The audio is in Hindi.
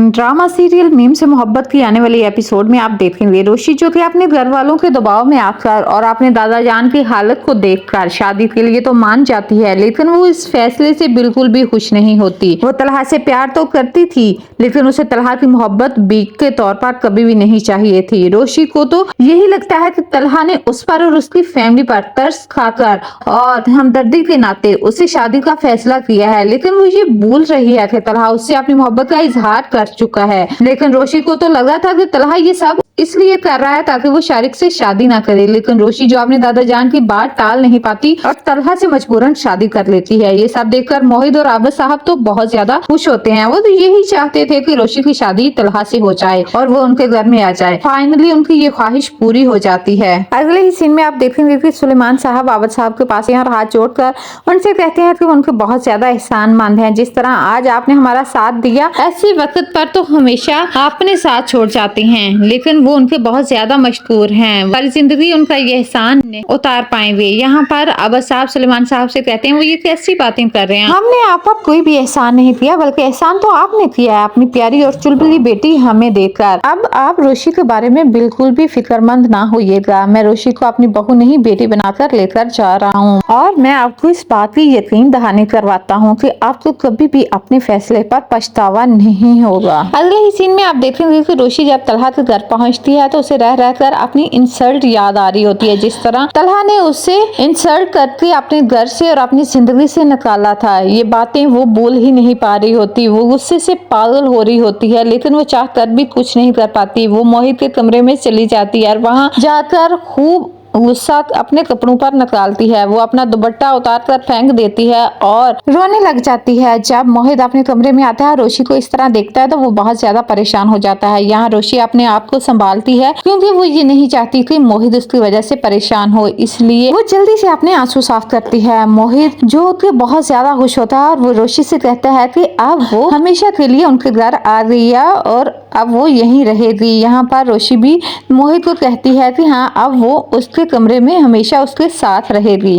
ड्रामा सीरियल मीम से मोहब्बत की आने वाली एपिसोड में आप देखेंगे रोशी जो कि अपने घर वालों के दबाव में आकर और अपने दादा जान की हालत को देखकर शादी के लिए तो मान जाती है, लेकिन वो इस फैसले से बिल्कुल भी खुश नहीं होती। वो तलहा से प्यार तो करती थी, लेकिन उसे तलहा की मोहब्बत बीक के तौर पर कभी भी नहीं चाहिए थी। रोशी को तो यही लगता है कि तलहा ने उस पर और उसकी फैमिली पर तरस खाकर और हमदर्दी के नाते उसे शादी का फैसला किया है, लेकिन वो ये भूल रही है कि तलहा उससे अपनी मोहब्बत का इजहार कर चुका है। लेकिन रोशी को तो लगा था कि तलहा ये सब इसलिए कर रहा है ताकि वो शारिक से शादी ना करे, लेकिन रोशी जो अपने दादा जान की बात टाल नहीं पाती और तलहा से मजबूरन शादी कर लेती है। ये सब देखकर मोहित और आबद साहब तो बहुत ज्यादा खुश होते हैं। वो तो यही चाहते थे कि रोशी की शादी तलहा से हो जाए और वो उनके घर में आ जाए। फाइनली उनकी ये ख्वाहिश पूरी हो जाती है। अगले ही सीन में आप देखेंगे कि सुलेमान साहब आबद साहब के पास यहाँ हाथ जोड़कर उनसे कहते हैं कि उनके बहुत ज्यादा एहसानमंद हैं। जिस तरह आज आपने हमारा साथ दिया, ऐसे वक्त पर तो हमेशा अपने साथ छोड़ जाते हैं, लेकिन वो उनके बहुत ज्यादा मशहूर हैं। वाली जिंदगी उनका ये एहसान उतार पाएंगे। यहाँ पर अब्बास साहब सुलेमान साहब से कहते हैं वो ये कैसी बातें कर रहे हैं, हमने आप पर कोई भी एहसान नहीं किया, बल्कि एहसान तो आपने किया है अपनी प्यारी और चुलबुली बेटी हमें देकर। अब आप रोशी के बारे में बिल्कुल भी फिक्रमंद ना होइएगा। मैं रोशी को अपनी बहू नहीं बेटी बनाकर लेकर जा रहा हूँ और मैं आपको इस बात की यकीन दहानी करवाता हूँ कि आपको कभी भी अपने फैसले पर पछतावा नहीं होगा। अगले ही सीन में आप देखेंगे कि रोशी जब तलहा के घर पहुँचती है तो उसे रह रहकर अपनी इंसल्ट याद आ रही होती है। जिस तरह तलहा ने उसे इंसल्ट करके अपने घर से और अपनी जिंदगी से निकाला था, ये बातें वो बोल ही नहीं पा रही होती। वो गुस्से से पागल हो रही होती है, लेकिन वो चाह कर भी कुछ नहीं कर पाती। वो मोहित के कमरे में चली जाती है और वहाँ जाकर खूब गुस्सा अपने कपड़ों पर निकालती है। वो अपना दुपट्टा उतार कर फेंक देती है और रोने लग जाती है। जब मोहित अपने कमरे में आता है, रोशी को इस तरह देखता है तो वो बहुत ज्यादा परेशान हो जाता है। यहाँ रोशी अपने आप को संभालती है क्योंकि वो ये नहीं चाहती कि मोहित उसकी वजह से परेशान हो, इसलिए वो जल्दी से अपने आंसू साफ करती है। मोहित जो कि बहुत ज्यादा खुश होता है और वो रोशी से कहता है कि अब वो हमेशा के लिए उनके घर आ गई है और अब वो यहीं रहेगी। यहाँ पर रोशी भी मोहित को कहती है कि हाँ, अब वो उसके कमरे में हमेशा उसके साथ रहेगी।